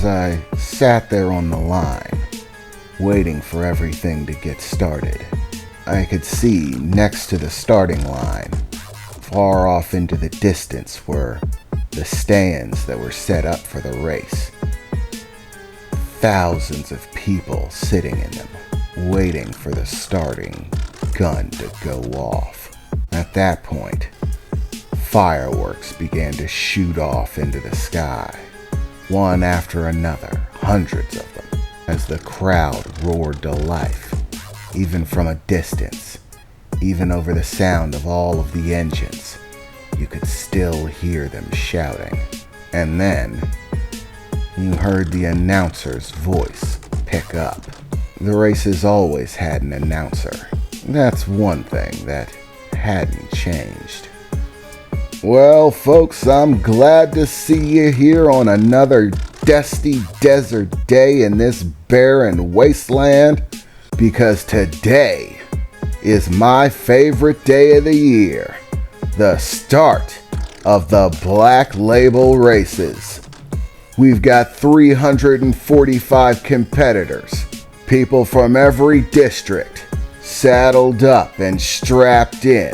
as I sat there on the line, waiting for everything to get started, I could see next to the starting line, far off into the distance, were the stands that were set up for the race. Thousands of people sitting in them, waiting for the starting gun to go off. At that point, fireworks began to shoot off into the sky, one after another, hundreds of them, as the crowd roared to life, even from a distance. Even over the sound of all of the engines, you could still hear them shouting. And then, you heard the announcer's voice pick up. The races always had an announcer. That's one thing that hadn't changed. Well, folks, I'm glad to see you here on another dusty desert day in this barren wasteland, because today is my favorite day of the year, the start of the Black Label races. We've got 345 competitors, people from every district, saddled up and strapped in,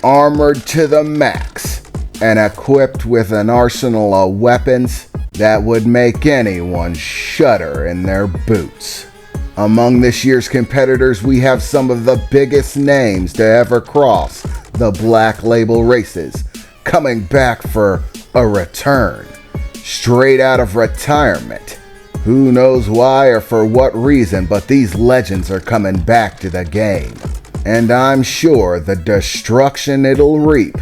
armored to the max, and equipped with an arsenal of weapons that would make anyone shudder in their boots. Among this year's competitors, we have some of the biggest names to ever cross the Black Label races, coming back for a return, straight out of retirement. Who knows why or for what reason, but these legends are coming back to the game. And I'm sure the destruction it'll reap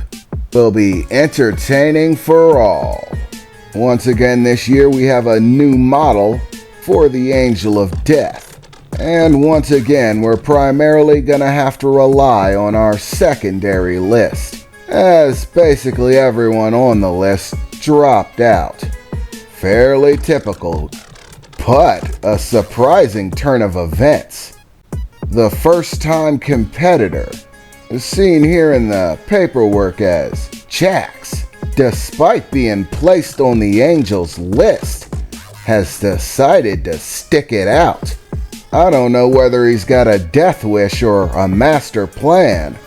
will be entertaining for all. Once again this year we have a new model for the Angel of Death. And once again we're primarily gonna have to rely on our secondary list, as basically everyone on the list dropped out. Fairly typical, but a surprising turn of events. The first-time competitor, seen here in the paperwork as Jax, despite being placed on the Angels list, has decided to stick it out. I don't know whether he's got a death wish or a master plan,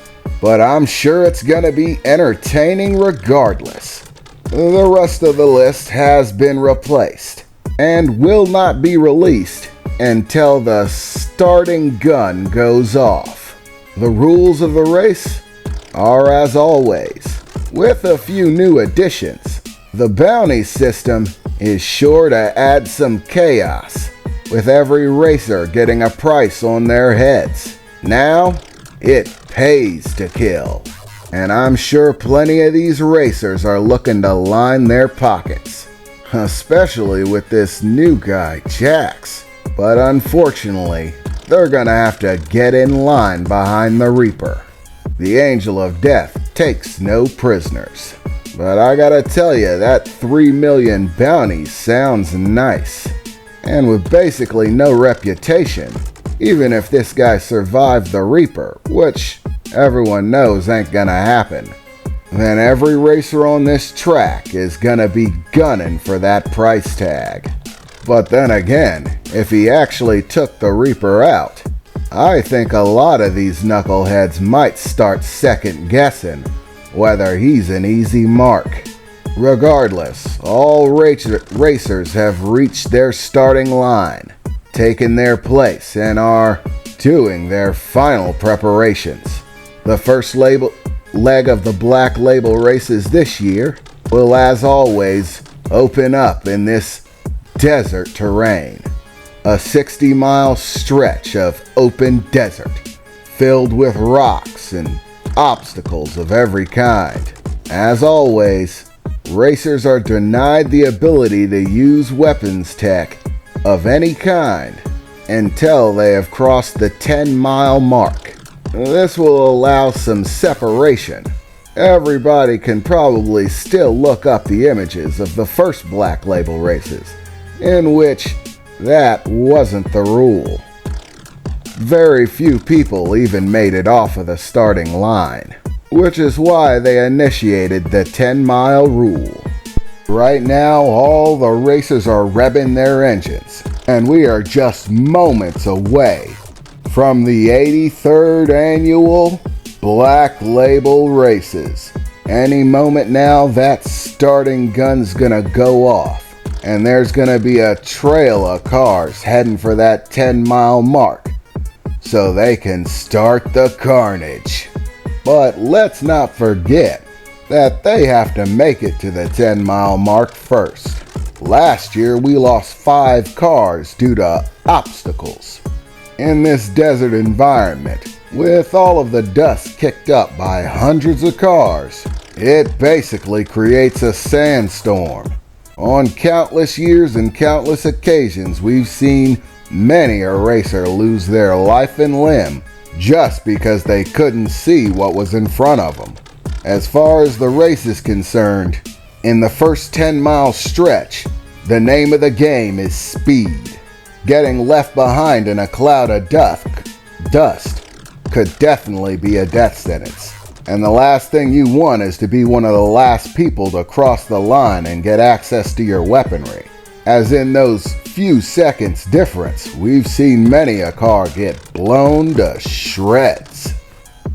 but I'm sure it's gonna be entertaining regardless. The rest of the list has been replaced and will not be released until the starting gun goes off. The rules of the race are as always, with a few new additions. The bounty system is sure to add some chaos, with every racer getting a price on their heads. Now, it pays to kill, and I'm sure plenty of these racers are looking to line their pockets, especially with this new guy, Jax. But unfortunately, they're gonna have to get in line behind the Reaper. The Angel of Death takes no prisoners. But I gotta tell you, that 3 million bounty sounds nice. And with basically no reputation, even if this guy survived the Reaper, which everyone knows ain't gonna happen, then every racer on this track is gonna be gunning for that price tag. But then again, if he actually took the Reaper out, I think a lot of these knuckleheads might start second guessing whether he's an easy mark. Regardless, all racers have reached their starting line, taken their place, and are doing their final preparations. The first leg of the Black Label races this year will, as always, open up in this desert terrain. A 60-mile stretch of open desert, filled with rocks and obstacles of every kind. As always, racers are denied the ability to use weapons tech of any kind until they have crossed the 10-mile mark. This will allow some separation. Everybody can probably still look up the images of the first Black Label races, in which that wasn't the rule. Very few people even made it off of the starting line, which is why they initiated the 10-mile rule. Right now, all the racers are revving their engines, and we are just moments away from the 83rd annual Black Label Races. Any moment now, that starting gun's gonna go off, and there's gonna be a trail of cars heading for that 10-mile mark, so they can start the carnage. But let's not forget that they have to make it to the 10-mile mark first. Last year, we lost 5 cars due to obstacles. In this desert environment, with all of the dust kicked up by hundreds of cars, it basically creates a sandstorm. On countless years and countless occasions, we've seen many a racer lose their life and limb just because they couldn't see what was in front of them. As far as the race is concerned, in the first 10-mile stretch, the name of the game is speed. Getting left behind in a cloud of dust could definitely be a death sentence. And the last thing you want is to be one of the last people to cross the line and get access to your weaponry. As in those few seconds difference, we've seen many a car get blown to shreds.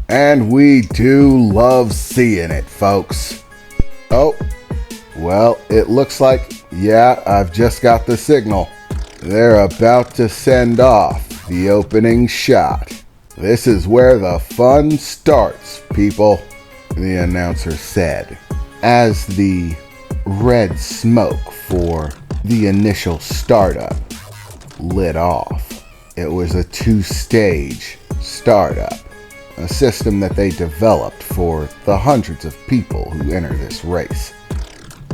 And we do love seeing it, folks. Oh, well, it looks like, yeah, I've just got the signal. They're about to send off the opening shot. This is where the fun starts, people, the announcer said, as the red smoke for the initial startup lit off. It was a 2-stage startup. A system that they developed for the hundreds of people who enter this race.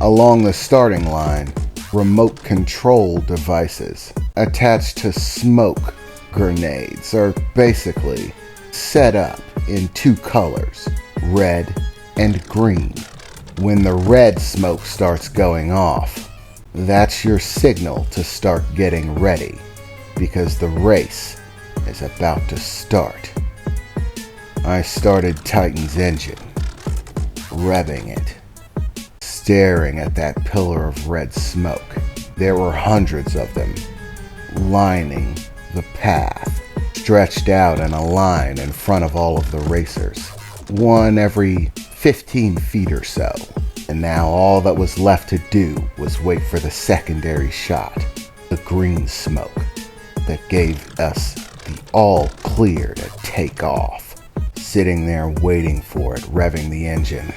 Along the starting line, remote control devices attached to smoke grenades are basically set up in 2 colors, red and green. When the red smoke starts going off, that's your signal to start getting ready, because the race is about to start. I started Titan's engine, revving it, staring at that pillar of red smoke. There were hundreds of them, lining the path, stretched out in a line in front of all of the racers, one every 15 feet or so. And now all that was left to do was wait for the secondary shot, the green smoke, that gave us the all clear to take off. Sitting there waiting for it, revving the engine,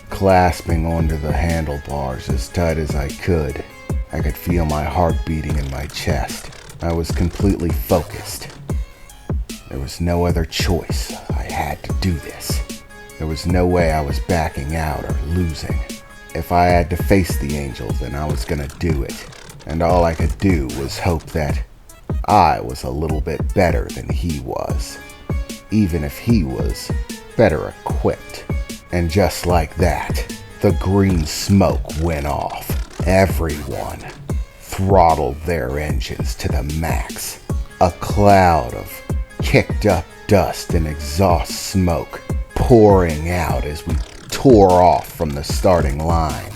clasping onto the handlebars as tight as I could. I could feel my heart beating in my chest. I was completely focused. There was no other choice. I had to do this. There was no way I was backing out or losing. If I had to face the angel, then I was gonna do it. And all I could do was hope that I was a little bit better than he was, even if he was better equipped. And just like that, the green smoke went off. Everyone throttled their engines to the max. A cloud of kicked up dust and exhaust smoke pouring out as we tore off from the starting line.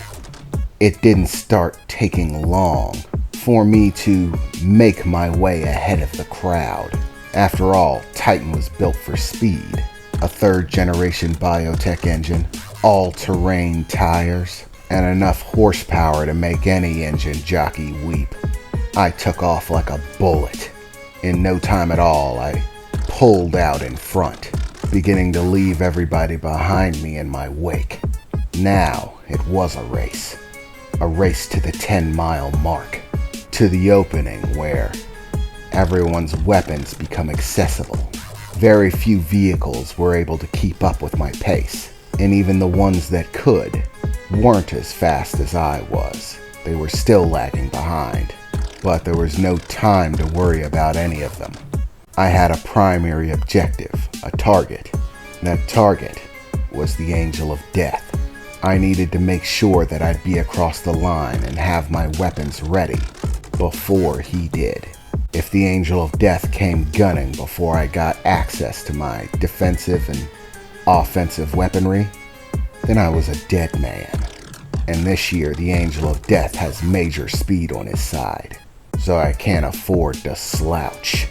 It didn't start taking long for me to make my way ahead of the crowd. After all, Titan was built for speed. A 3rd-generation biotech engine, all-terrain tires, and enough horsepower to make any engine jockey weep. I took off like a bullet. In no time at all, I pulled out in front, beginning to leave everybody behind me in my wake. Now it was a race to the 10-mile mark, to the opening where everyone's weapons become accessible. Very few vehicles were able to keep up with my pace, and even the ones that could weren't as fast as I was. They were still lagging behind, but there was no time to worry about any of them. I had a primary objective, a target. That target was the Angel of Death. I needed to make sure that I'd be across the line and have my weapons ready before he did. If the Angel of Death came gunning before I got access to my defensive and offensive weaponry, then I was a dead man. And this year, the Angel of Death has major speed on his side, so I can't afford to slouch.